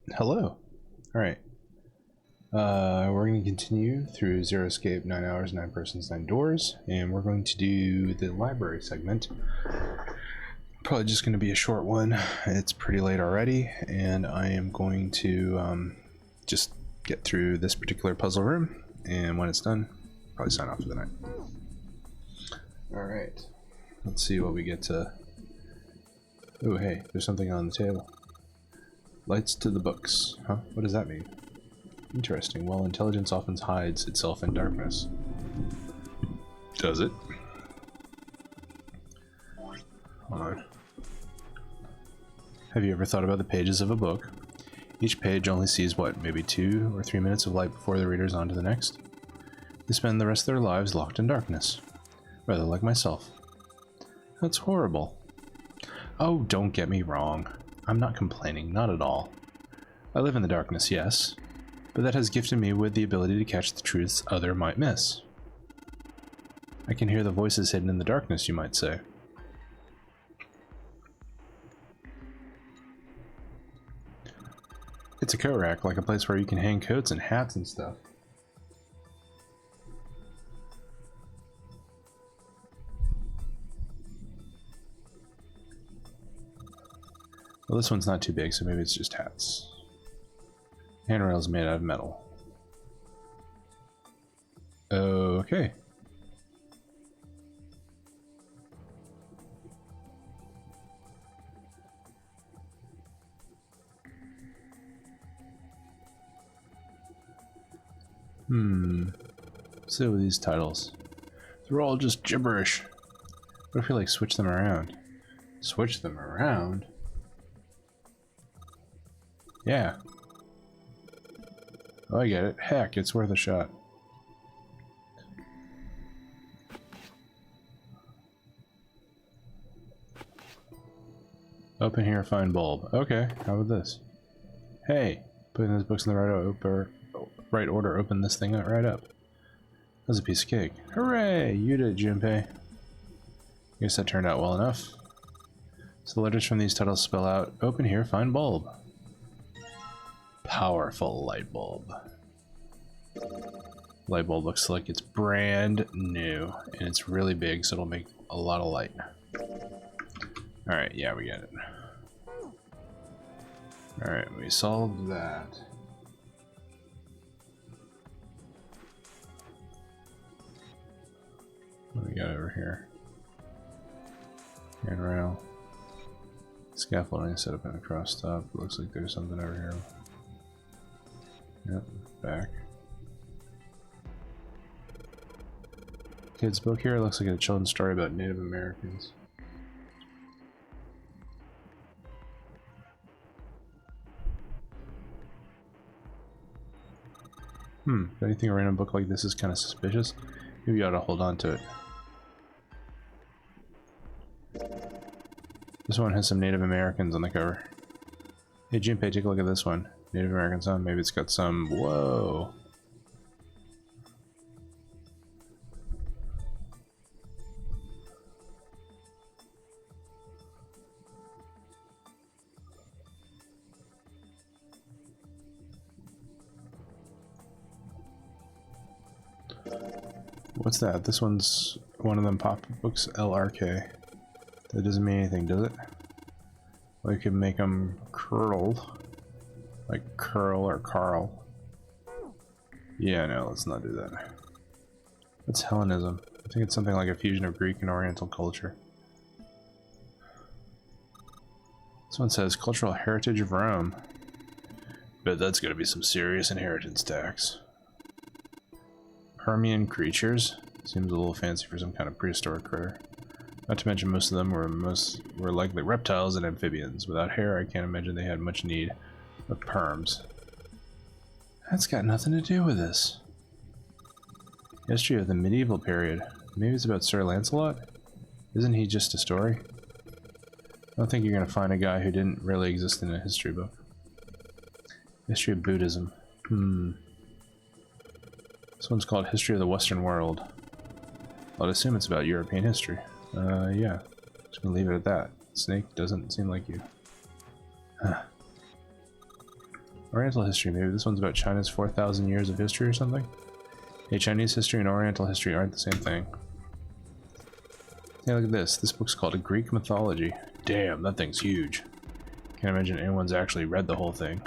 Hello. Alright. We're going to continue through Zero Escape, 9 Hours, 9 Persons, 9 Doors, and we're going to do the library segment. Probably just going to be a short one. It's pretty late already, and I am going to just get through this particular puzzle room, and when it's done, probably sign off for the night. Alright. Let's see what we get to... Oh, hey, there's something on the table. Lights to the books. Huh? What does that mean? Interesting. Well, intelligence often hides itself in darkness. Does it? Hold on. Have you ever thought about the pages of a book? Each page only sees, what, maybe 2 or 3 minutes of light before the reader's on to the next? They spend the rest of their lives locked in darkness. Rather like myself. That's horrible. Oh, don't get me wrong. I'm not complaining, not at all. I live in the darkness, yes, but that has gifted me with the ability to catch the truths others might miss. I can hear the voices hidden in the darkness, you might say. It's a coat rack, like a place where you can hang coats and hats and stuff. Well, this one's not too big, so maybe it's just hats. Handrail's made out of metal. Okay. So with these titles, they're all just gibberish. What if we like switch them around? Switch them around? Yeah. Oh, I get it. Heck, it's worth a shot. Open here, find bulb. Okay, how about this? Hey, putting those books in the right order, open this thing right up. That was a piece of cake. Hooray! You did it, Junpei. Guess that turned out well enough. So the letters from these titles spell out, open here, find bulb. Powerful light bulb. Light bulb looks like it's brand new, and it's really big, so it'll make a lot of light. Alright, yeah, we get it. Alright, we solved that. What do we got over here? Handrail. Scaffolding set up in a cross top. Looks like there's something over here. Yep, back. Kid's book here looks like a children's story about Native Americans. If anything a random book like this is kind of suspicious, maybe you ought to hold on to it. This one has some Native Americans on the cover. Hey Junpei, take a look at this one. Native Americans on, maybe it's got some... Whoa! What's that? This one's one of them pop-up books, LRK. That doesn't mean anything, does it? We could make them curled. Like curl or Carl. Yeah, no, let's not do that. What's Hellenism? I think it's something like a fusion of Greek and Oriental culture. This one says Cultural Heritage of Rome. Bet that's gonna be some serious inheritance tax. Permian creatures. Seems a little fancy for some kind of prehistoric critter. Not to mention most of them were likely reptiles and amphibians. Without hair, I can't imagine they had much need of perms. That's got nothing to do with this. History of the medieval period. Maybe it's about Sir Lancelot? Isn't he just a story? I don't think you're gonna find a guy who didn't really exist in a history book. History of Buddhism. This one's called History of the Western World. I'd assume it's about European history. Yeah. Just gonna leave it at that. Snake doesn't seem like you. Huh. Oriental history, maybe this one's about China's 4,000 years of history or something? Hey, Chinese history and Oriental history aren't the same thing. Hey, look at this. This book's called A Greek Mythology. Damn, that thing's huge. Can't imagine anyone's actually read the whole thing.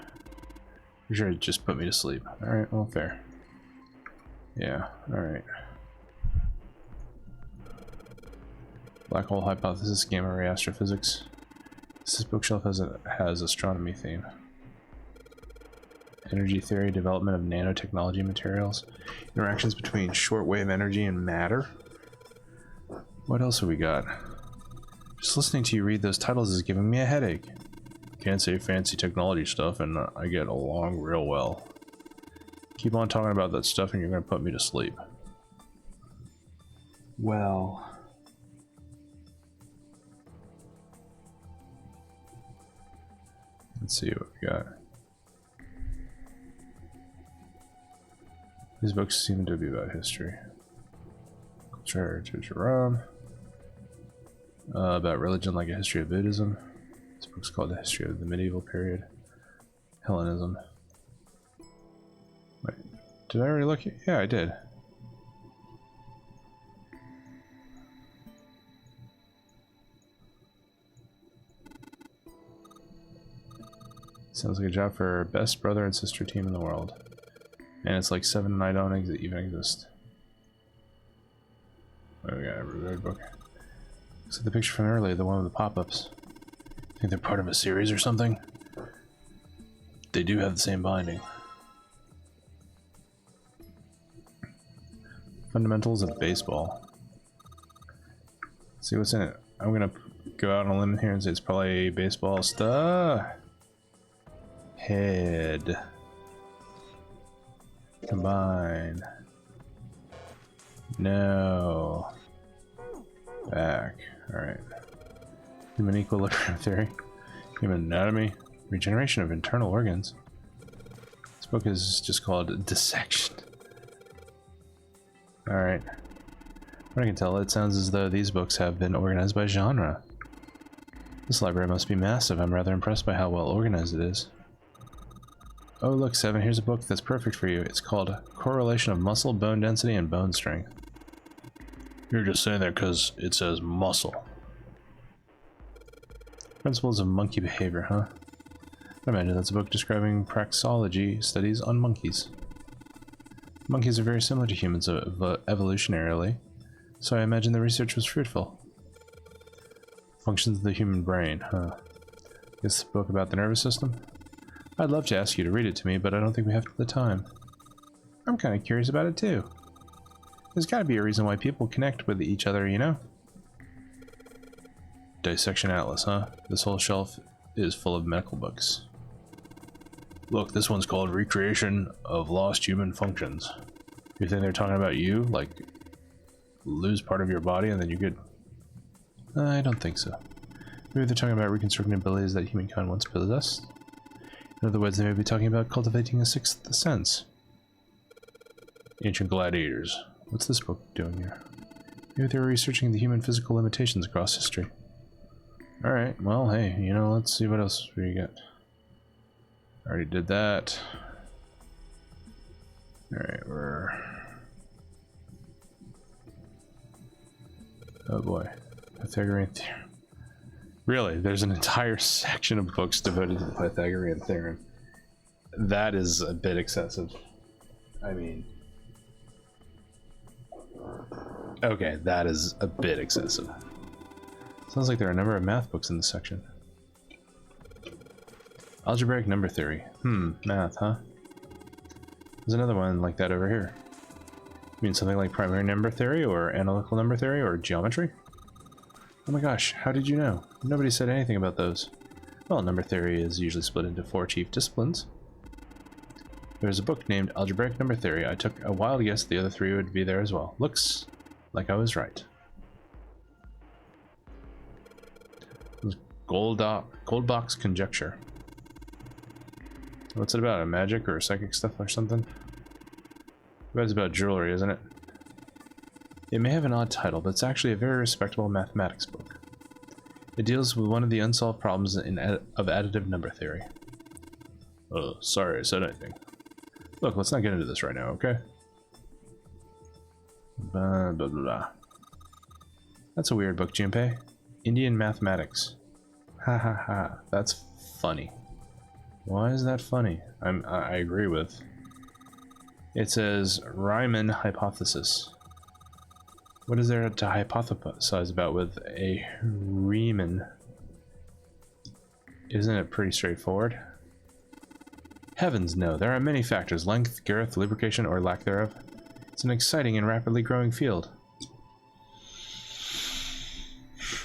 Pretty sure it just put me to sleep. Alright, well, fair. Yeah, alright. Black hole hypothesis, gamma ray astrophysics. This bookshelf has astronomy theme. Energy theory, development of nanotechnology materials, interactions between shortwave energy and matter. What else have we got? Just listening to you read those titles is giving me a headache. Can't say fancy technology stuff and I get along real well. Keep on talking about that stuff and you're gonna put me to sleep. Well... let's see what we got. These books seem to be about history. Culture to Jerome. About religion like a history of Buddhism. This book's called The History of the Medieval Period. Hellenism. Wait, did I already look? Yeah, I did. Sounds like a job for best brother and sister team in the world. And it's like 7 and I don't even exist. Oh, we got a review book. So the picture from earlier, the one with the pop-ups. Think they're part of a series or something? They do have the same binding. Fundamentals of baseball. Let's see what's in it. I'm gonna go out on a limb here and say it's probably baseball stuff. Head. Combine. No. Back. Alright. Human equilibrium theory. Human anatomy. Regeneration of internal organs. This book is just called Dissection. Alright. What I can tell, it sounds as though these books have been organized by genre. This library must be massive. I'm rather impressed by how well organized it is. Oh look, Seven, here's a book that's perfect for you. It's called Correlation of Muscle, Bone Density, and Bone Strength. You're just saying that because it says muscle. Principles of Monkey Behavior, huh? I imagine that's a book describing praxeology studies on monkeys. Monkeys are very similar to humans evolutionarily, so I imagine the research was fruitful. Functions of the human brain, huh? Is this book about the nervous system? I'd love to ask you to read it to me, but I don't think we have the time. I'm kind of curious about it too. There's gotta be a reason why people connect with each other, you know? Dissection Atlas, huh? This whole shelf is full of medical books. Look, this one's called Recreation of Lost Human Functions. You think they're talking about you? Like, lose part of your body and then you get... I don't think so. Maybe they're talking about reconstructing abilities that humankind once possessed. In other words, they may be talking about cultivating a sixth sense. Ancient Gladiators. What's this book doing here? Maybe they're researching the human physical limitations across history. Alright, well, hey, you know, let's see what else we got. Already did that. Alright, we're... oh boy. Pythagorean theorem. Really, there's an entire section of books devoted to the Pythagorean theorem. That is a bit excessive. I mean... okay, that is a bit excessive. Sounds like there are a number of math books in this section. Algebraic number theory. Math, huh? There's another one like that over here. You mean something like primary number theory, or analytical number theory, or geometry? Oh my gosh, how did you know? Nobody said anything about those. Well, number theory is usually split into 4 chief disciplines. There's a book named Algebraic Number Theory. I took a wild guess the other 3 would be there as well. Looks like I was right. Goldbach's Conjecture. What's it about? A magic or psychic stuff or something? It's about jewelry, isn't it? It may have an odd title, but it's actually a very respectable mathematics book. It deals with one of the unsolved problems of additive number theory. Oh, sorry I said anything. Look, let's not get into this right now, okay? Blah, blah, blah, blah. That's a weird book, Junpei. Indian mathematics. Ha ha ha. That's funny. Why is that funny? I agree with. It says Riemann hypothesis. What is there to hypothesize about with a Riemann? Isn't it pretty straightforward? Heavens no, there are many factors. Length, girth, lubrication, or lack thereof. It's an exciting and rapidly growing field.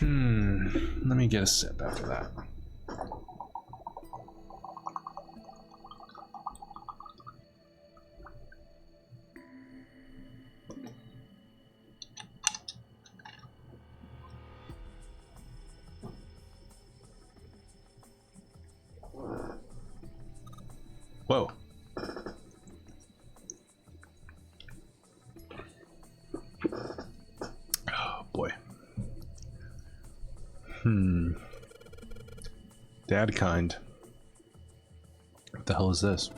Let me get a sip after that. Whoa. Oh boy. Dad kind. What the hell is this?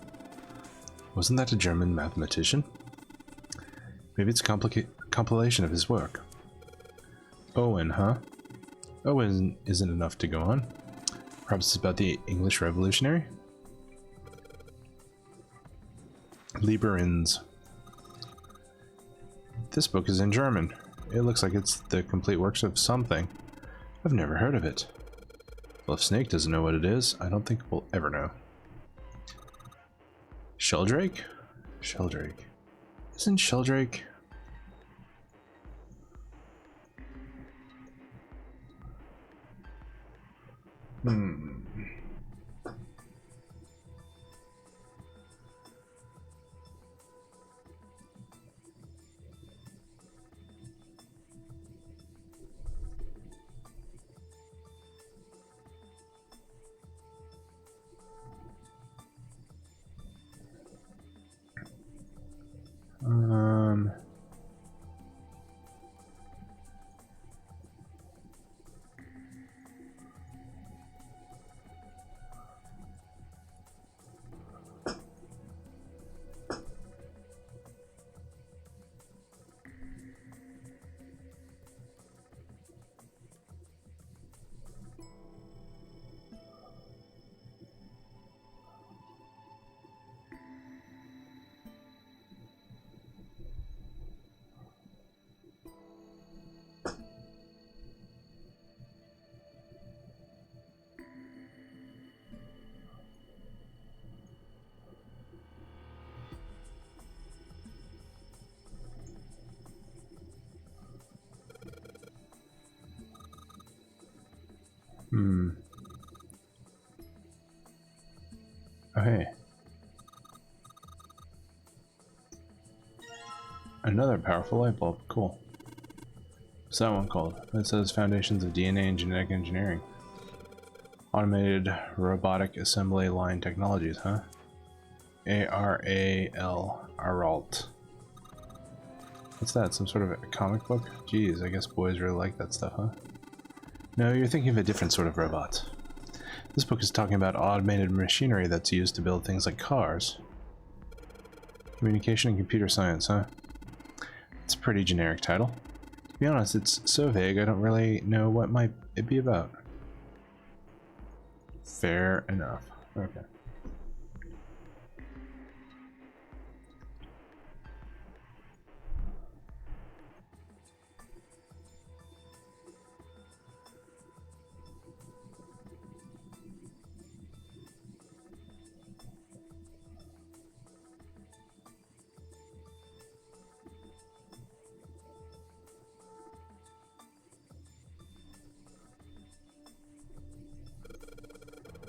Wasn't that a German mathematician? Maybe it's a compilation of his work. Owen, huh? Owen isn't enough to go on. Perhaps it's about the English Revolutionary? Lieberins. This book is in German. It looks like it's the complete works of something. I've never heard of it. Well, if Snake doesn't know what it is, I don't think we'll ever know. Sheldrake? Sheldrake. Isn't Sheldrake... Oh, hey. Another powerful light bulb. Cool. What's that one called? It says Foundations of DNA and Genetic Engineering. Automated Robotic Assembly Line Technologies, huh? ARAL. ARALT. What's that? Some sort of a comic book? Jeez, I guess boys really like that stuff, huh? No, you're thinking of a different sort of robot. This book is talking about automated machinery that's used to build things like cars. Communication and computer science, huh? It's a pretty generic title. To be honest, it's so vague I don't really know what might it be about. Fair enough. Okay.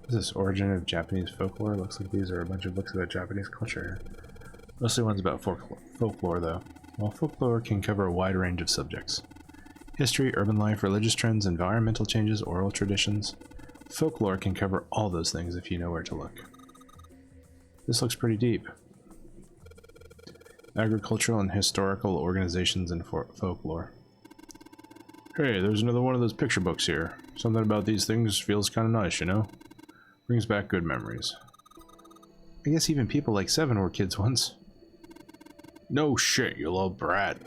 This origin of Japanese folklore? Looks like these are a bunch of books about Japanese culture. Mostly ones about folklore, though. While folklore can cover a wide range of subjects. History, urban life, religious trends, environmental changes, oral traditions. Folklore can cover all those things if you know where to look. This looks pretty deep. Agricultural and historical organizations and folklore. Hey, there's another one of those picture books here. Something about these things feels kind of nice, you know? Brings back good memories. I guess even people like Seven were kids once. No shit, you little brat.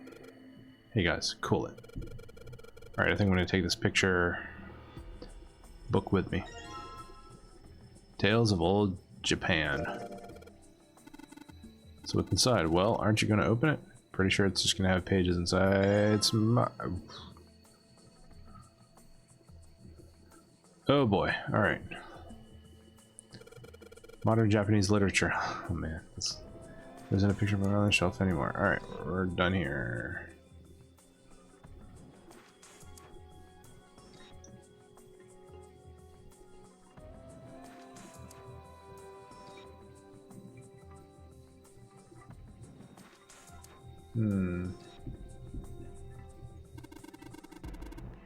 Hey guys, cool it. Alright, I think I'm gonna take this picture book with me. Tales of Old Japan. So what's inside? Well, aren't you gonna open it? Pretty sure it's just gonna have pages inside. It's my... Oh boy, alright. Modern Japanese literature. Oh man, there isn't a picture of it on the shelf anymore. Alright, we're done here.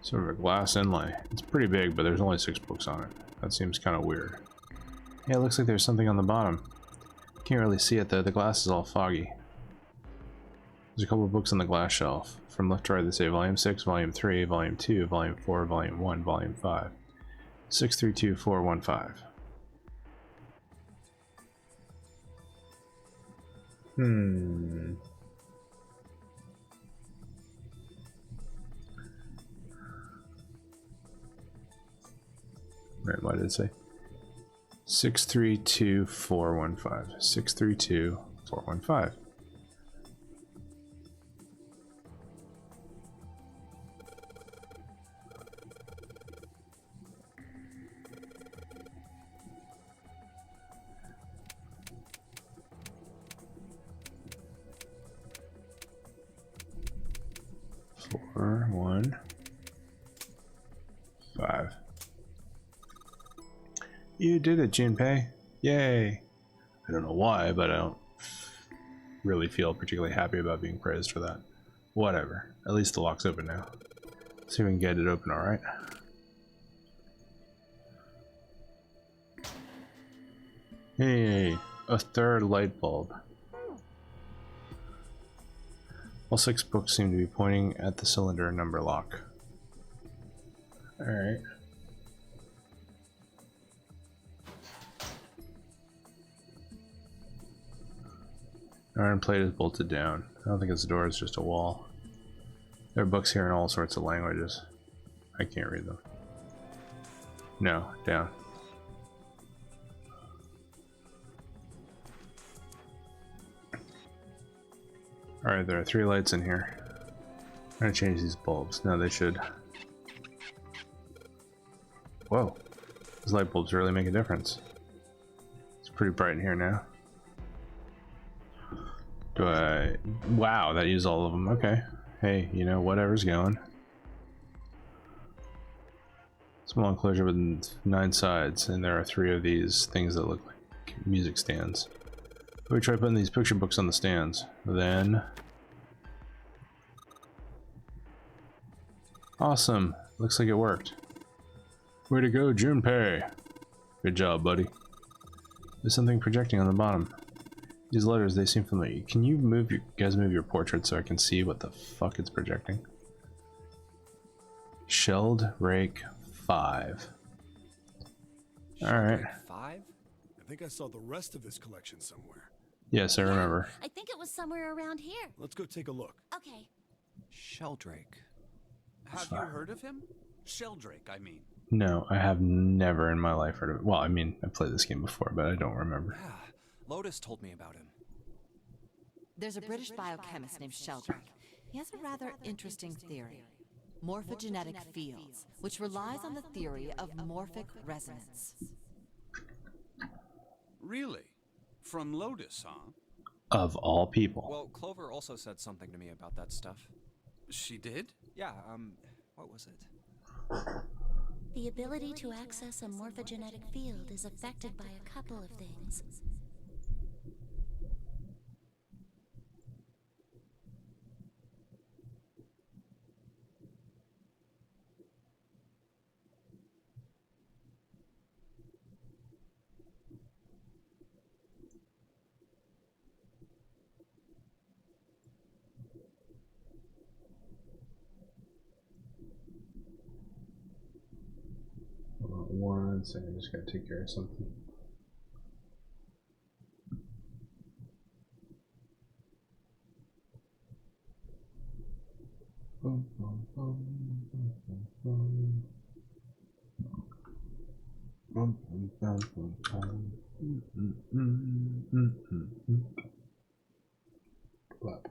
Sort of a glass inlay. It's pretty big, but there's only 6 books on it. That seems kind of weird. Yeah, it looks like there's something on the bottom. Can't really see it though, the glass is all foggy. There's a couple of books on the glass shelf. From left to right they say Volume 6, Volume 3, Volume 2, Volume 4, Volume 1, Volume 5. 632415. Right, what did it say? 632415. 632415. Four, 1, 5. You did it, Junpei. Yay. I don't know why, but I don't really feel particularly happy about being praised for that. Whatever. At least the lock's open now. Let's see if we can get it open, alright? Hey, a third light bulb. All 6 books seem to be pointing at the cylinder number lock. Alright. Iron plate is bolted down. I don't think it's a door, it's just a wall. There are books here in all sorts of languages. I can't read them. No, down. Alright, there are 3 lights in here. I'm gonna change these bulbs. No, they should. Whoa. These light bulbs really make a difference. It's pretty bright in here now. Do I... Wow, that used all of them. Okay. Hey, you know, whatever's going. Small enclosure with 9 sides, and there are 3 of these things that look like music stands. We try putting these picture books on the stands. Then... Awesome. Looks like it worked. Way to go, Junpei. Good job, buddy. There's something projecting on the bottom. These letters, they seem familiar. Can you guys move your portrait so I can see what the fuck it's projecting? Shelled Rake 5. Alright. 5? I think I saw the rest of his collection somewhere. Yes, I remember. I think it was somewhere around here. Let's go take a look. Okay. Sheldrake. Have you heard of him? Sheldrake, I mean. No, I have never in my life heard of it. Well, I mean, I've played this game before, but I don't remember. Yeah, Lotus told me about him. There's a British biochemist named Sheldrake. He has a rather interesting theory. Morphogenetic fields, which relies on the theory of morphic resonance. Really? From Lotus, huh? Of all people. Well, Clover also said something to me about that stuff. She did? Yeah, what was it? The ability to access a morphogenetic field is affected by a couple of things. Hold on one second, I just gotta take care of something. What?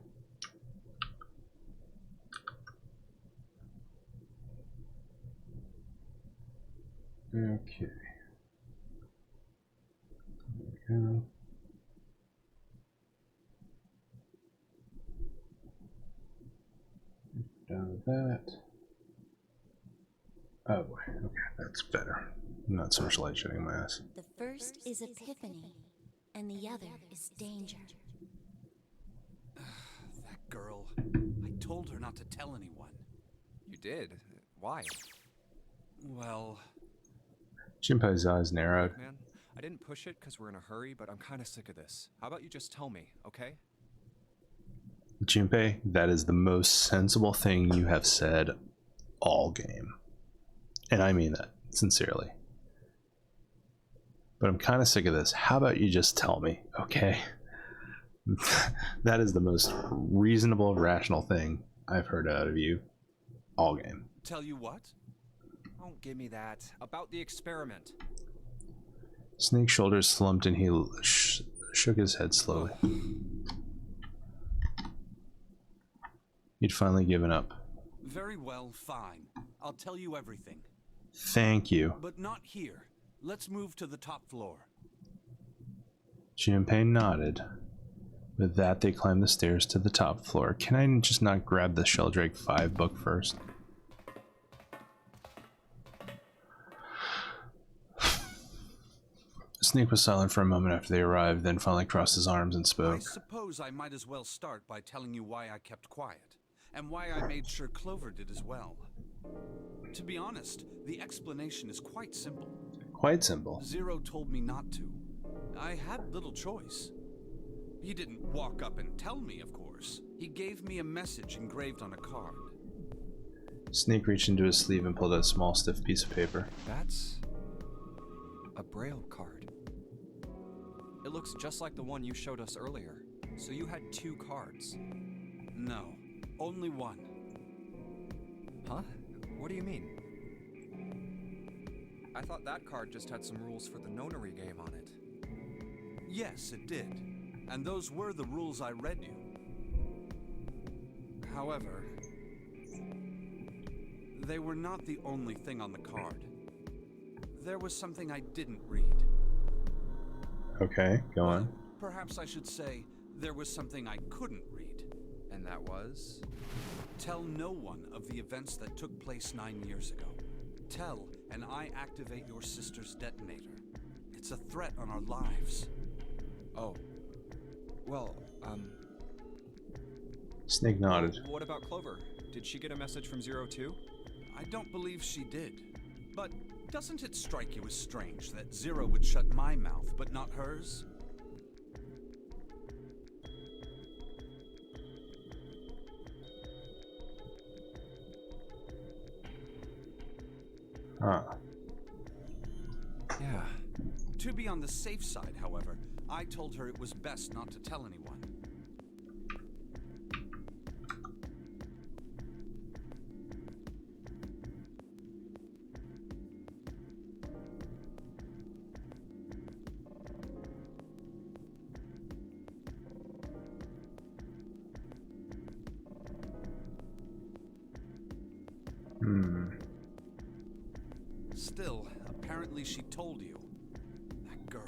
Okay. There we go. Done with that. Oh boy, okay, that's better. Not so much light shedding my ass. The first is epiphany, and the other is danger. That girl. I told her not to tell anyone. You did? Why? Well, Jinpei's eyes narrowed. Man, I didn't push it because we're in a hurry, but I'm kind of sick of this. How about you just tell me, okay? Junpei, that is the most sensible thing you have said all game. And I mean that sincerely. But I'm kind of sick of this. How about you just tell me, okay? That is the most reasonable, rational thing I've heard out of you all game. tell you what? Don't give me that. About the experiment. Snake's shoulders slumped and he shook his head slowly. He'd finally given up. Very well, fine. I'll tell you everything. Thank you. But not here. Let's move to the top floor. Junpei nodded. With that, they climbed the stairs to the top floor. Can I just not grab the Sheldrake 5 book first? Snake was silent for a moment after they arrived, then finally crossed his arms and I spoke. suppose I might as well start by telling you why I kept quiet, and why I made sure Clover did as well. To be honest, the explanation is quite simple. Quite simple. Zero told me not to. I had little choice. He didn't walk up and tell me, of course. He gave me a message engraved on a card. Snake reached into his sleeve and pulled out a small, stiff piece of paper. That's a Braille card. It looks just like the one you showed us earlier. So you had 2 cards. No, only one. Huh? What do you mean? I thought that card just had some rules for the Nonary game on it. Yes, it did. And those were the rules I read you. However, they were not the only thing on the card. There was something I didn't read. Okay, go on. Perhaps I should say, there was something I couldn't read. And that was? Tell no one of the events that took place 9 years ago. Tell, and I activate your sister's detonator. It's a threat on our lives. Oh. Well, Snake nodded. What about Clover? Did she get a message from Zero too? I don't believe she did. But doesn't it strike you as strange that Zero would shut my mouth, but not hers? Huh. Yeah. To be on the safe side, however, I told her it was best not to tell anyone. Still, apparently she told you. That girl.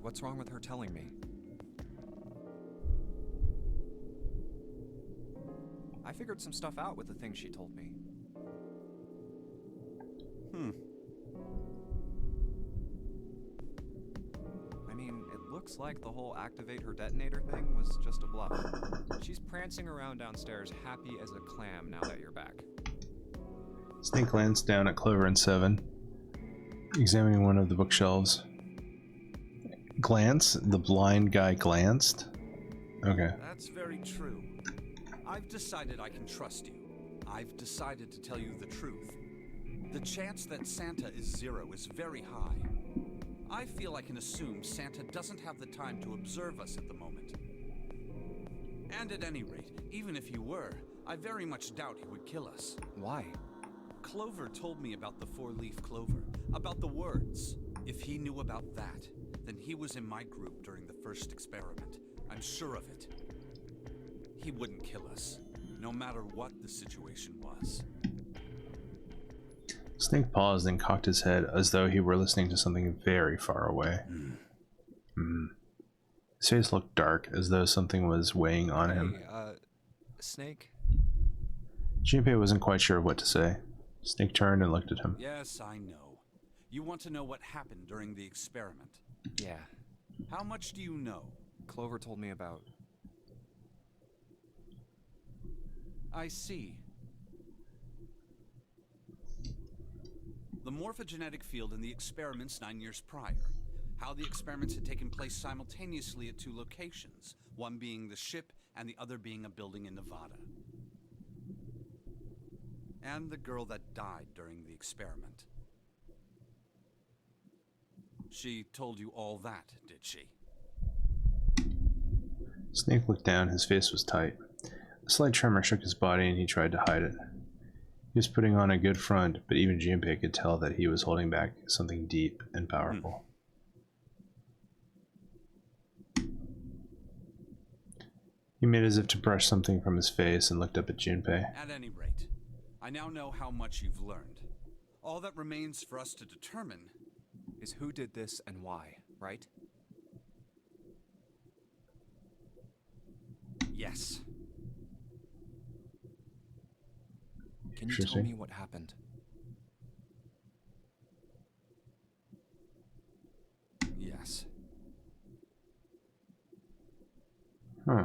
What's wrong with her telling me? I figured some stuff out with the things she told me. I mean, it looks like the whole activate her detonator thing was just a bluff. She's prancing around downstairs happy as a clam now that you're back. Snake glanced down at Clover and Seven, examining one of the bookshelves. Glance? The blind guy glanced? Okay. That's very true. I've decided I can trust you. I've decided to tell you the truth. The chance that Santa is Zero is very high. I feel I can assume Santa doesn't have the time to observe us at the moment. And at any rate, even if he were, I very much doubt he would kill us. Why? Clover told me about the four-leaf clover, about the words. If he knew about that, then he was in my group during the first experiment. I'm sure of it. He wouldn't kill us, no matter what the situation was. Snake paused and cocked his head as though he were listening to something very far away. His face looked dark, as though something was weighing on him. Hey, Snake? Junpei wasn't quite sure of what to say. Snake turned and looked at him. Yes, I know. You want to know what happened during the experiment. Yeah. How much do you know? Clover told me about... I see. The morphogenetic field in the experiments 9 years prior. How the experiments had taken place simultaneously at two locations, one being the ship and the other being a building in Nevada. And the girl that died during the experiment. She told you all that, did she? Snake looked down. His face was tight. A slight tremor shook his body and he tried to hide it. He was putting on a good front, but even Junpei could tell that he was holding back something deep and powerful. He made as if to brush something from his face and looked up at Junpei. At any rate, I now know how much you've learned. All that remains for us to determine is who did this and why, right? yes. Can you tell me what happened? Yes. Huh.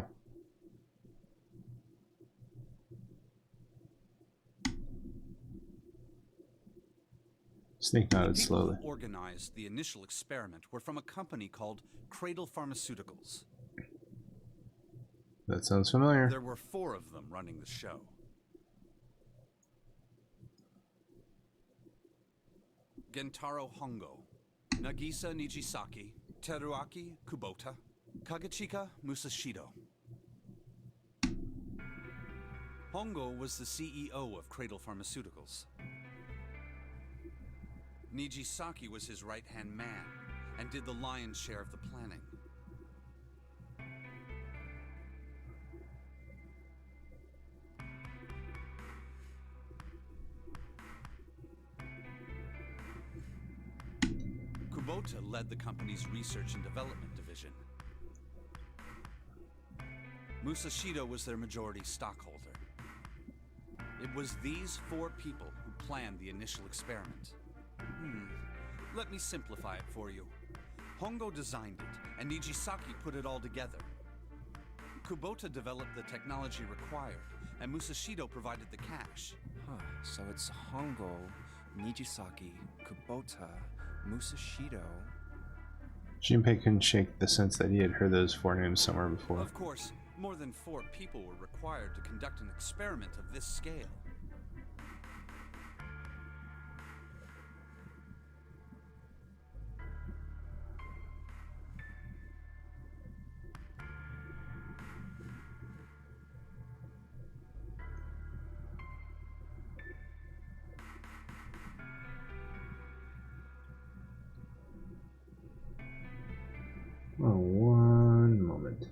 Snake nodded The people slowly. who organized the initial experiment were from a company called Cradle Pharmaceuticals. That sounds familiar. There were 4 of them running the show. Gentaro Hongo, Nagisa Nijisaki, Teruaki Kubota, Kagechika Musashido. Hongo was the CEO of Cradle Pharmaceuticals. Nijisaki was his right-hand man and did the lion's share of the planning. Kubota led the company's research and development division. Musashido was their majority stockholder. It was these 4 people who planned the initial experiment. Let me simplify it for you. Hongo designed it, and Nijisaki put it all together. Kubota developed the technology required, and Musashido provided the cash. Huh, so it's Hongo, Nijisaki, Kubota, Musashido... Junpei couldn't shake the sense that he had heard those 4 names somewhere before. Of course, more than 4 people were required to conduct an experiment of this scale. Oh, one moment.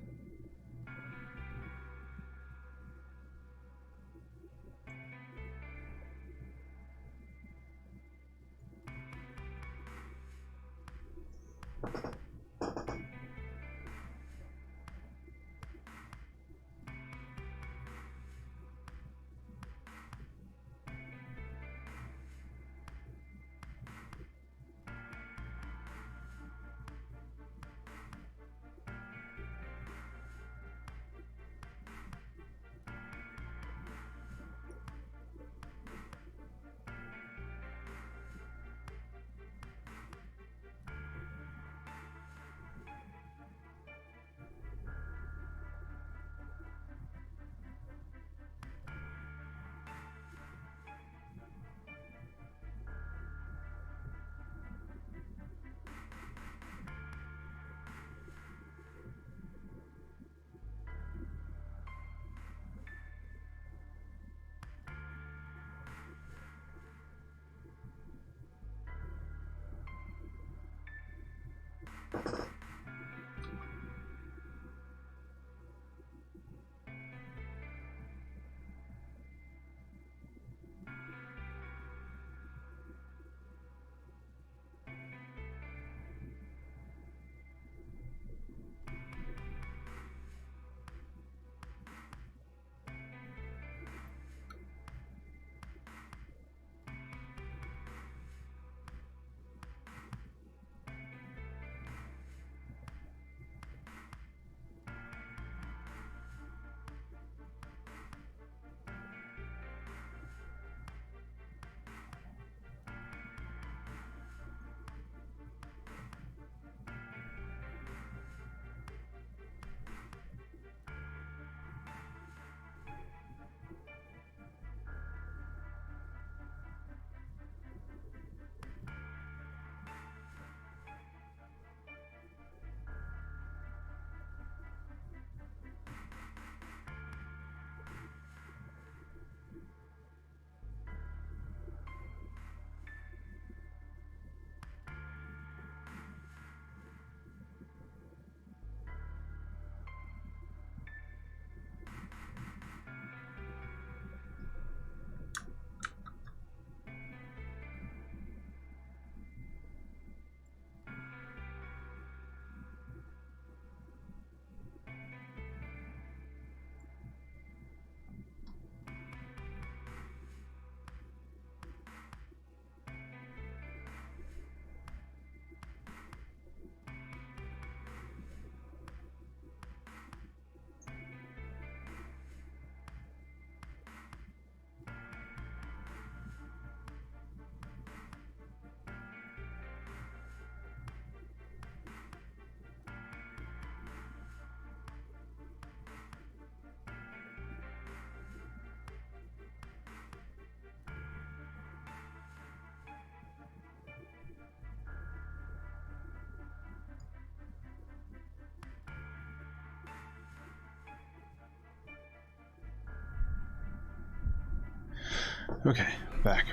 Okay, back.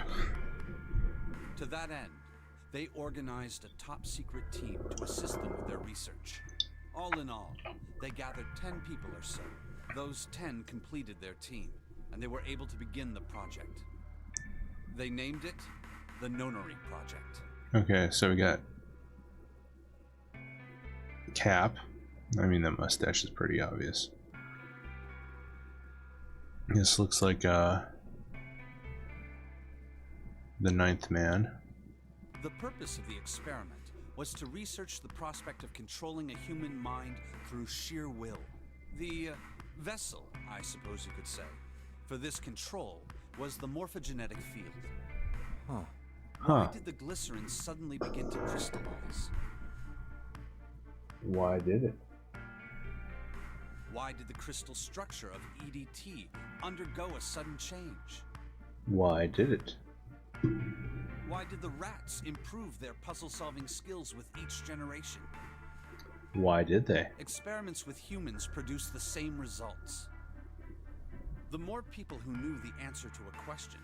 To that end, they organized a top-secret team to assist them with their research. All in all, they gathered 10 people or so. Those 10 completed their team, and they were able to begin the project. They named it the Nonary Project. Okay, so we got Cap. I mean, that mustache is pretty obvious. This looks like the ninth man. The purpose of the experiment was to research the prospect of controlling a human mind through sheer will. The vessel, I suppose you could say, for this control was the morphogenetic field. Huh. Why did the glycerin suddenly begin to crystallize? Why did it? Why did the crystal structure of EDT undergo a sudden change? Why did it? Why did the rats improve their puzzle-solving skills with each generation? Why did they? Experiments with humans produce the same results. The more people who knew the answer to a question,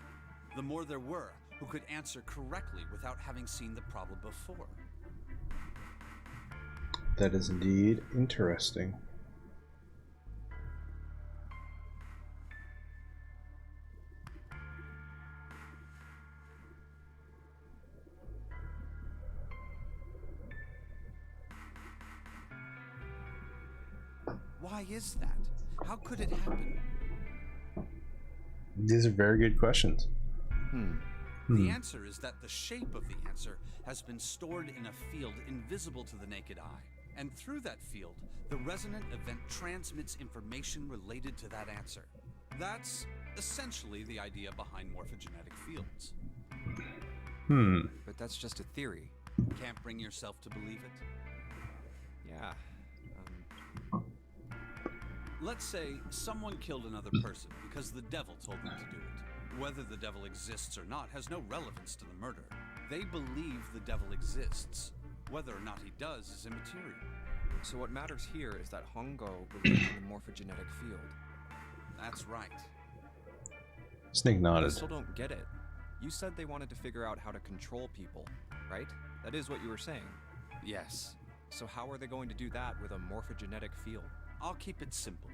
the more there were who could answer correctly without having seen the problem before. That is indeed interesting. Why is that? How could it happen? These are very good questions. The answer is that the shape of the answer has been stored in a field invisible to the naked eye. And through that field, the resonant event transmits information related to that answer. That's essentially the idea behind morphogenetic fields. But that's just a theory. Can't bring yourself to believe it? Yeah. Let's say someone killed another person because the devil told them to do it. Whether the devil exists or not has no relevance to the murder. They believe the devil exists. Whether or not he does is immaterial. So what matters here is that Hongo believed in the morphogenetic field. That's right. Snake I nodded. still don't get it. You said they wanted to figure out how to control people, right? That is what you were saying. Yes. So how are they going to do that with a morphogenetic field? I'll keep it simple.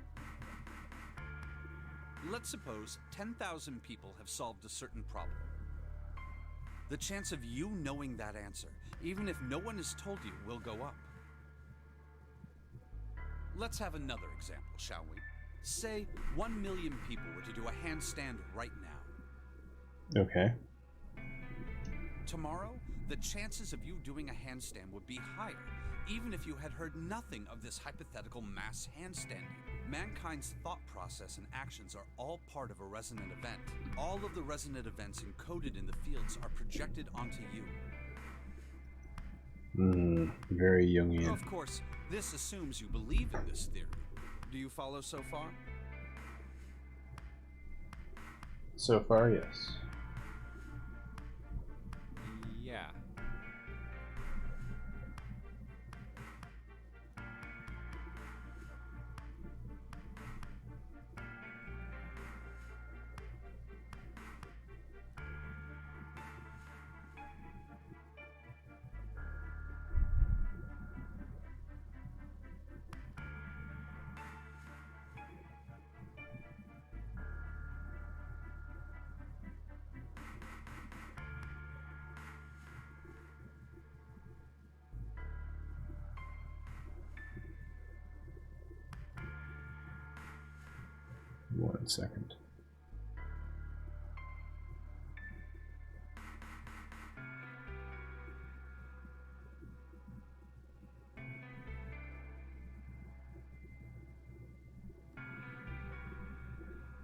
Let's suppose 10,000 people have solved a certain problem. The chance of you knowing that answer, even if no one has told you, will go up. Let's have another example, shall we? Say 1 million people were to do a handstand right now. Okay. Tomorrow, the chances of you doing a handstand would be higher, even if you had heard nothing of this hypothetical mass handstanding. Mankind's thought process and actions are all part of a resonant event. All of the resonant events encoded in the fields are projected onto you. Very Jungian. Of course, this assumes you believe in this theory. Do you follow so far? So far, yes. Yeah. One second.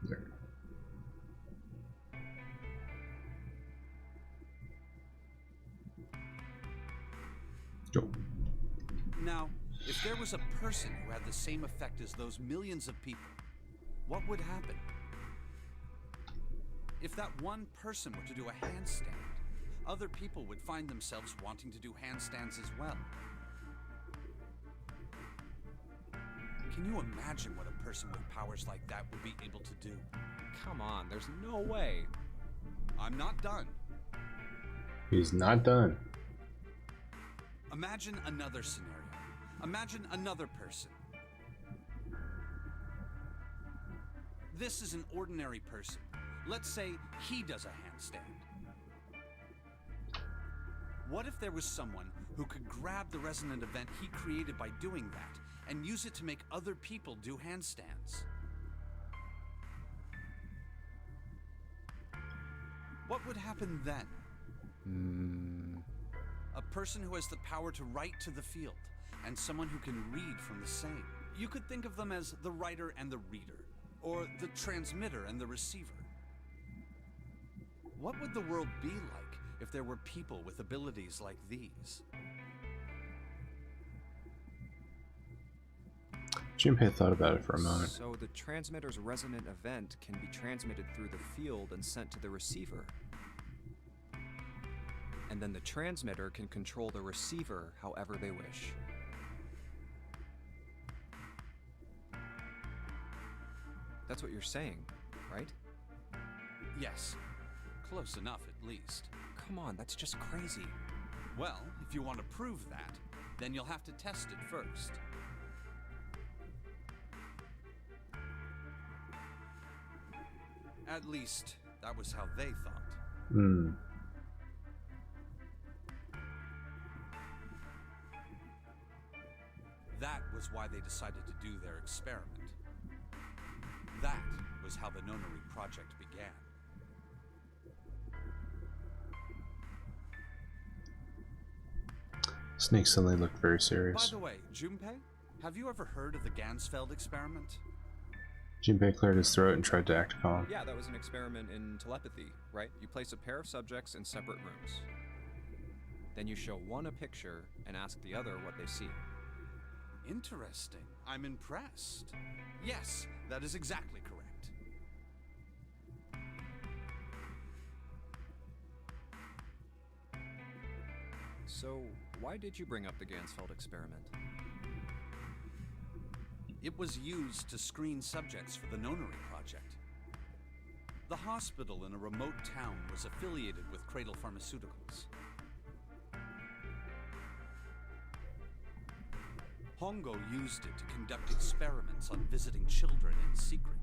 There. Go. Now, if there was a person who had the same effect as those millions of people, what would happen? If that one person were to do a handstand, other people would find themselves wanting to do handstands as well. Can you imagine what a person with powers like that would be able to do? Come on, there's no way. I'm not done. He's not done. Imagine another scenario. Imagine another person. This is an ordinary person. Let's say he does a handstand. What if there was someone who could grab the resonant event he created by doing that and use it to make other people do handstands? What would happen then? A person who has the power to write to the field, and someone who can read from the same. You could think of them as the writer and the reader, or the transmitter and the receiver. What would the world be like if there were people with abilities like these? Junpei thought about it for a moment. So the transmitter's resonant event can be transmitted through the field and sent to the receiver. And then the transmitter can control the receiver however they wish. That's what you're saying, right? Yes. Close enough, at least. Come on, that's just crazy. Well, if you want to prove that, then you'll have to test it first. At least, that was how they thought. That was why they decided to do their experiment. That was how the Nonary project began. Snake suddenly looked very By serious. the way, Junpei, have you ever heard of the Gansfeld experiment? Junpei cleared his throat and tried to act calm. Yeah, that was an experiment in telepathy, right? You place a pair of subjects in separate rooms. Then you show one a picture and ask the other what they see. Interesting. I'm impressed. Yes, that is exactly correct. So, why did you bring up the Gansfeld experiment? It was used to screen subjects for the Nonary project. The hospital in a remote town was affiliated with Cradle Pharmaceuticals. Hongo used it to conduct experiments on visiting children in secret.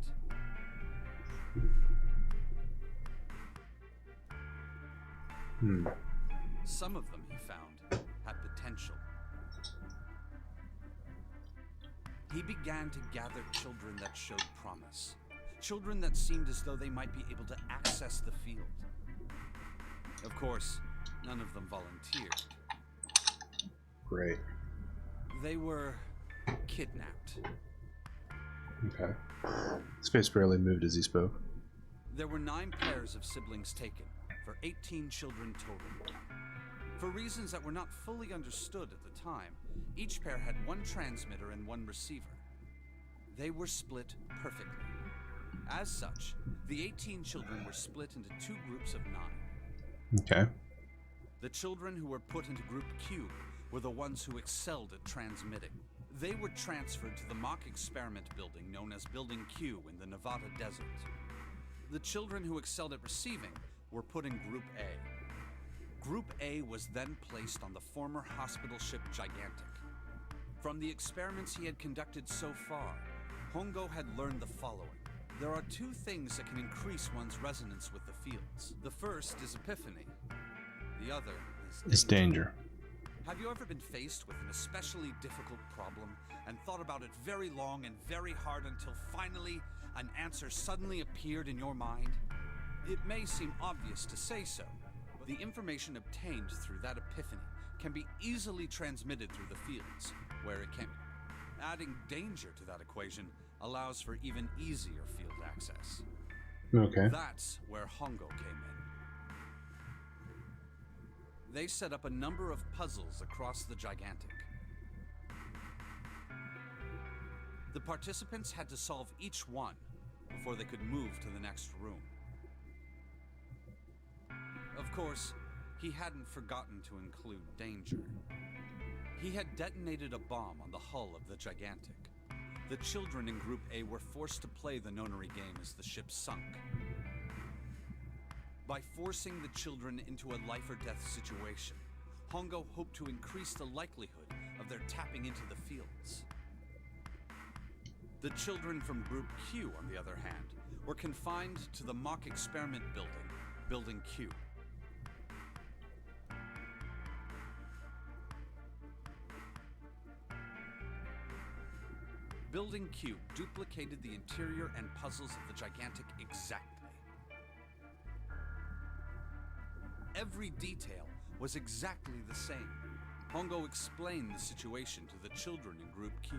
Some of them, he found, had potential. He began to gather children that showed promise. Children that seemed as though they might be able to access the field. Of course, none of them volunteered. Great. They were kidnapped. Okay. His face barely moved as he spoke. There were 9 pairs of siblings taken, for 18 children total. For reasons that were not fully understood at the time, each pair had 1 transmitter and 1 receiver. They were split perfectly. As such, the 18 children were split into 2 groups of 9. Okay. The children who were put into Group Q were the ones who excelled at transmitting. They were transferred to the mock experiment building known as Building Q in the Nevada desert. The children who excelled at receiving were put in Group A. Group A was then placed on the former hospital ship Gigantic. From the experiments he had conducted so far, Hongo had learned the following. There are 2 things that can increase one's resonance with the fields. The first is epiphany. The other is danger. It's danger. Have you ever been faced with an especially difficult problem and thought about it very long and very hard until finally an answer suddenly appeared in your mind? It may seem obvious to say so, but the information obtained through that epiphany can be easily transmitted through the fields, where it can. Adding danger to that equation allows for even easier field access. Okay. That's where Hongo came in. They set up a number of puzzles across the Gigantic. The participants had to solve each one before they could move to the next room. Of course, he hadn't forgotten to include danger. He had detonated a bomb on the hull of the Gigantic. The children in Group A were forced to play the Nonary game as the ship sunk. By forcing the children into a life or death situation, Hongo hoped to increase the likelihood of their tapping into the fields. The children from Group Q, on the other hand, were confined to the mock experiment building, Building Q. Building Q duplicated the interior and puzzles of the Gigantic exactly. Every detail was exactly the same. Hongo explained the situation to the children in Group Q.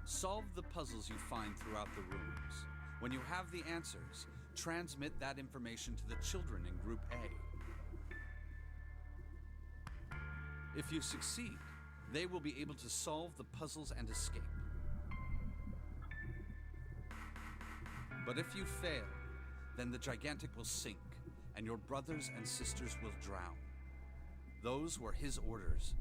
Solve the puzzles you find throughout the rooms. When you have the answers, transmit that information to the children in Group A. If you succeed, they will be able to solve the puzzles and escape. But if you fail, then the Gigantic will sink, and your brothers and sisters will drown. Those were his orders.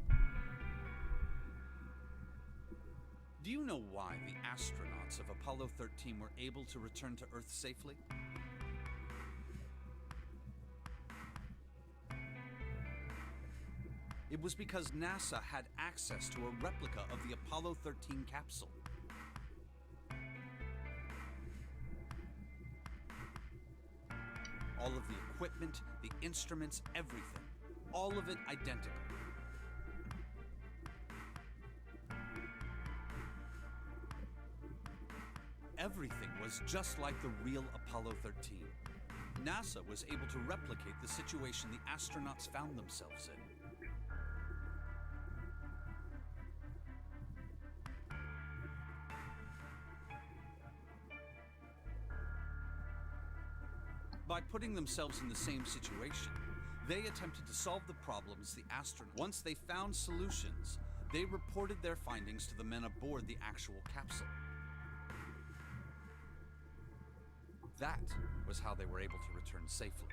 Do you know why the astronauts of Apollo 13 were able to return to Earth safely? It was because NASA had access to a replica of the Apollo 13 capsule. All of the equipment, the instruments, everything. All of it identical. Everything was just like the real Apollo 13. NASA was able to replicate the situation the astronauts found themselves in. By putting themselves in the same situation, they attempted to solve the problems the astronauts. Once they found solutions, they reported their findings to the men aboard the actual capsule. That was how they were able to return safely.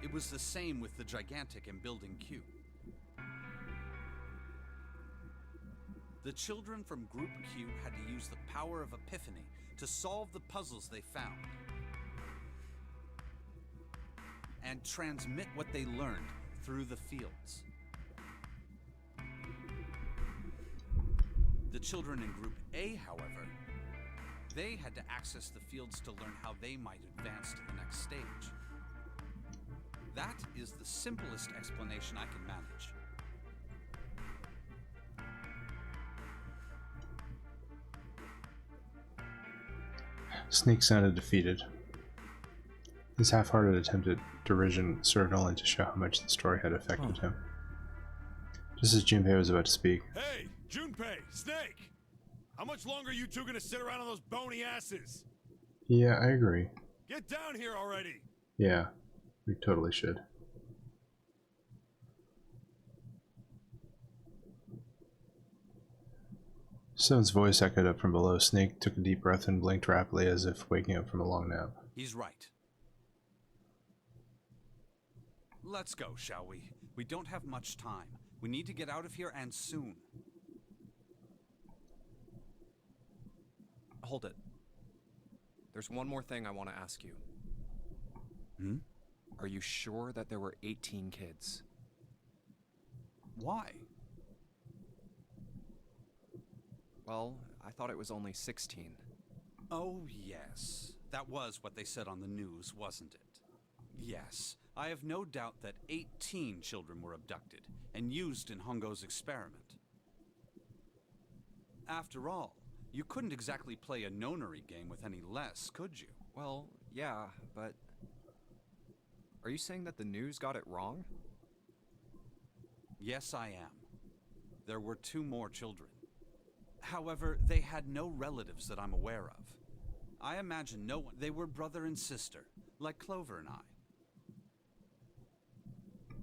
It was the same with the Gigantic and Building Q. The children from Group Q had to use the power of epiphany to solve the puzzles they found and transmit what they learned through the fields. The children in Group A, however, they had to access the fields to learn how they might advance to the next stage. That is the simplest explanation I can manage. Snake sounded defeated. His half-hearted attempt at derision served only to show how much the story had affected him. Just as Junpei was about to speak. Hey, Junpei, Snake! How much longer are you two gonna sit around on those bony asses? Yeah, I agree. Get down here already! Yeah, we totally should. Stone's voice echoed up from below. Snake took a deep breath and blinked rapidly as if waking up from a long nap. He's right. Let's go, shall we? We don't have much time. We need to get out of here, and soon. Hold it. There's one more thing I want to ask you. Hmm? Are you sure that there were 18 kids? Why? Well, I thought it was only 16. Oh, yes. That was what they said on the news, wasn't it? Yes. I have no doubt that 18 children were abducted and used in Hongo's experiment. After all, you couldn't exactly play a Nonary game with any less, could you? Well, yeah, but... Are you saying that the news got it wrong? Yes, I am. There were 2 more children. However, they had no relatives that I'm aware of. I imagine no one. They were brother and sister, like Clover and I.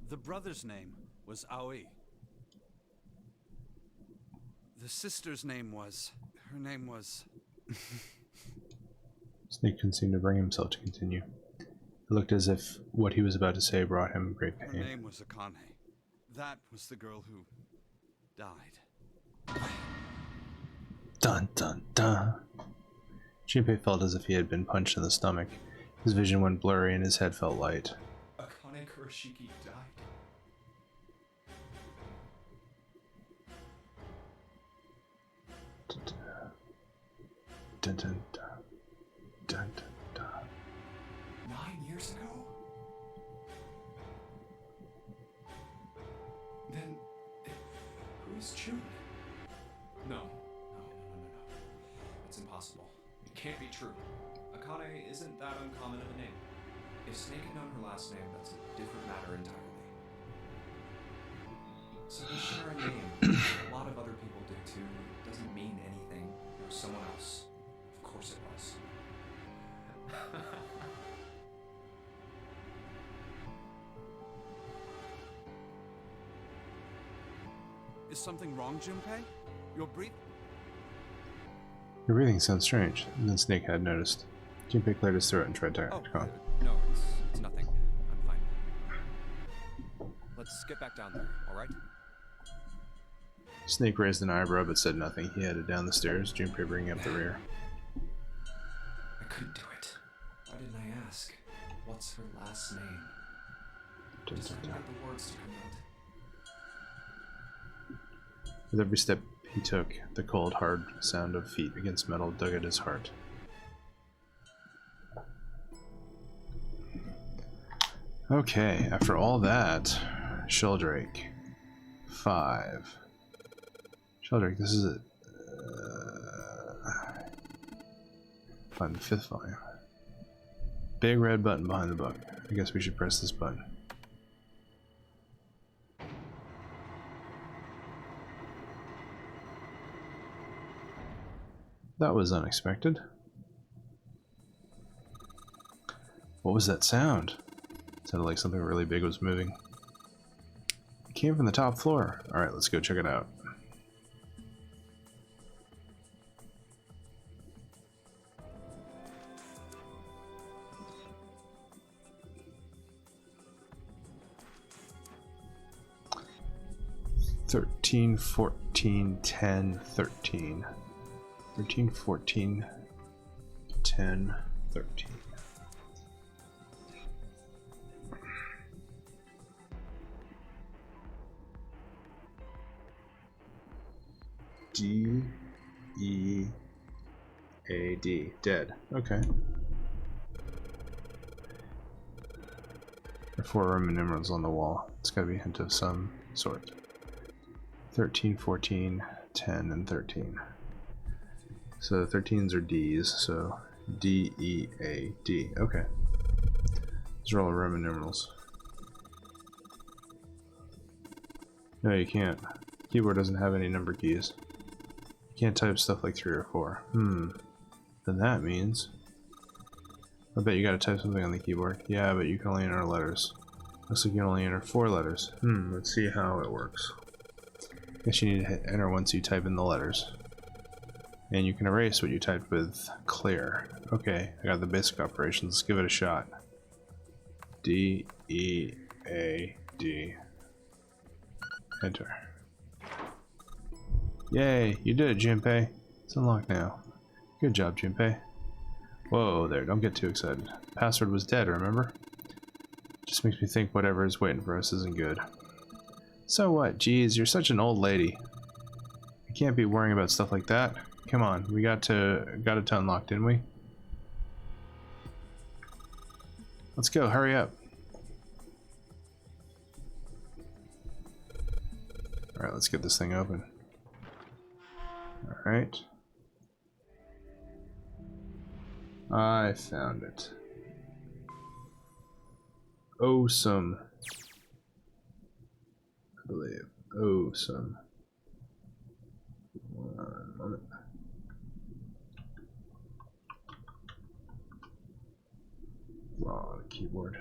The brother's name was Aoi. The sister's name was... Her name was... Snake couldn't seem to bring himself to continue. It looked as if what he was about to say brought him great Her pain. name was Akane. That was the girl who died. Dun dun dun. Junpei felt as if he had been punched in the stomach. His vision went blurry and his head felt light. Akane Kurashiki died. Dun dun dun. Dun dun dun. 9 years ago? Then, who's June? No. It's impossible. It can't be true. Akane isn't that uncommon of a name. If Snake had known her last name, that's a different matter entirely. So they share a name. A lot of other people do too. It doesn't mean anything. It was someone else. Of course it was. Is something wrong, Junpei? Your breath? Your breathing sounds strange. And then Snake had noticed. Junpei cleared his throat and tried to Oh, calm. no, It's nothing. I'm fine. Let's get back down there, alright? Snake raised an eyebrow but said nothing. He headed down the stairs, Junpei bringing up the rear. I couldn't do it. Why didn't I ask? What's her last name? Dun, Just dun, couldn't dun. get the words to come out. With every step he took, the cold, hard sound of feet against metal dug at his heart. Okay, after all that, Sheldrake. 5. Sheldrake, this is it. Find the 5th volume. Big red button behind the book. I guess we should press this button. That was unexpected. What was that sound? It sounded like something really big was moving. It came from the top floor. Alright, let's go check it out. "13, 14, 10, 13. 13, 14, 10, 13. D, E, A, D. Dead. Okay. There are 4 Roman numerals on the wall. It's gotta be a hint of some sort. 13, 14, 10, and 13. So 13s are D's, so D, E, A, D. Okay. These are all Roman numerals. No, you can't. Keyboard doesn't have any number keys. You can't type stuff like 3 or 4. Then that means... I bet you gotta type something on the keyboard. Yeah, but you can only enter letters. Looks like you can only enter 4 letters. Let's see how it works. Guess you need to hit enter once you type in the letters. And you can erase what you typed with clear. Okay, I got the basic operations. Let's give it a shot. D, E, A, D. Enter. Yay, you did it, Junpei. It's unlocked now. Good job, Junpei. Whoa there, don't get too excited. The password was dead, remember? Just makes me think whatever is waiting for us isn't good. So what? Geez, you're such an old lady. You can't be worrying about stuff like that. Come on, we got it to unlock, didn't we? Let's go, hurry up. Alright, let's get this thing open. Alright. I found it. Awesome. I believe. Awesome. One moment. Raw keyboard.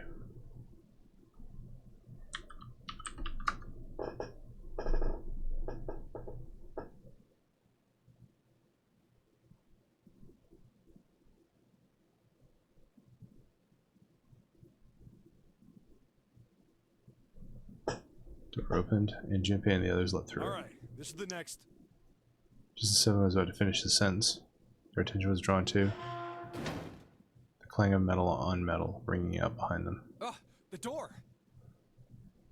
Door opened, and Junpei and the others let through. All right, this is the next. Just as Seven was about to finish the sentence, their attention was drawn to the clang of metal on metal ringing out behind them. Ugh, the door!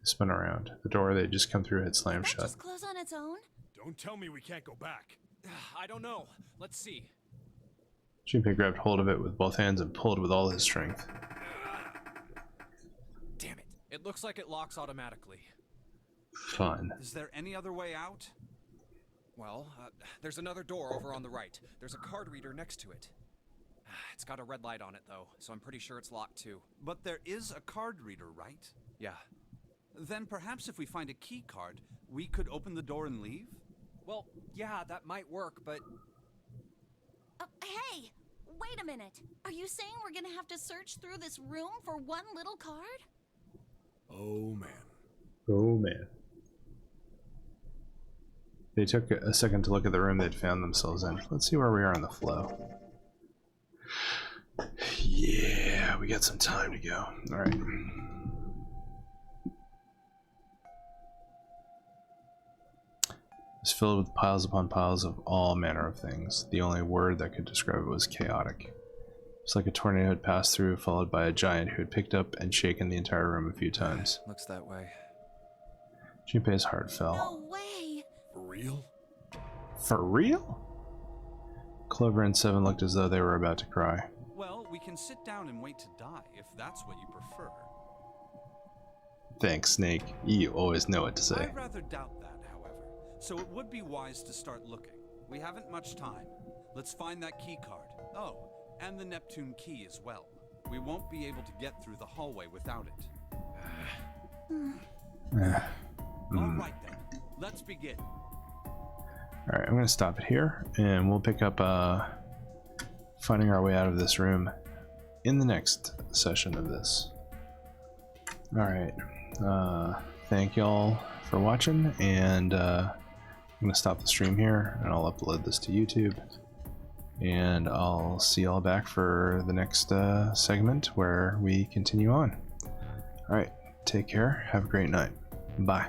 They spun around. The door they had just come through had slammed Did that shut. just close on its own? Don't tell me we can't go back. I don't know. Let's see. Junpei grabbed hold of it with both hands and pulled with all his strength. Damn it. It looks like it locks automatically. Fun. Is there any other way out? Well, there's another door over on the right. There's a card reader next to it. It's got a red light on it, though, so I'm pretty sure it's locked, too. But there is a card reader, right? Yeah. Then perhaps if we find a key card, we could open the door and leave? Well, yeah, that might work, but... Hey! Wait a minute. Are you saying we're gonna have to search through this room for one little card? Oh man. Oh man. They took a second to look at the room they'd found themselves in. Let's see where we are on the flow. Yeah, we got some time to go. Alright. It's filled with piles upon piles of all manner of things. The only word that could describe it was chaotic. It's like a tornado had passed through, followed by a giant who had picked up and shaken the entire room a few times. Looks that way. Junpei's heart fell. No way! For real? For real? Clover and Seven looked as though they were about to cry. Well, we can sit down and wait to die, if that's what you prefer. Thanks, Snake. You always know what to say. I'd rather doubt that, however. So it would be wise to start looking. We haven't much time. Let's find that key card. Oh, and the Neptune key as well. We won't be able to get through the hallway without it. All right then, let's begin. Alright, I'm going to stop it here, and we'll pick up finding our way out of this room in the next session of this. Alright, thank y'all for watching, and I'm going to stop the stream here, and I'll upload this to YouTube. And I'll see y'all back for the next segment where we continue on. Alright, take care, have a great night. Bye.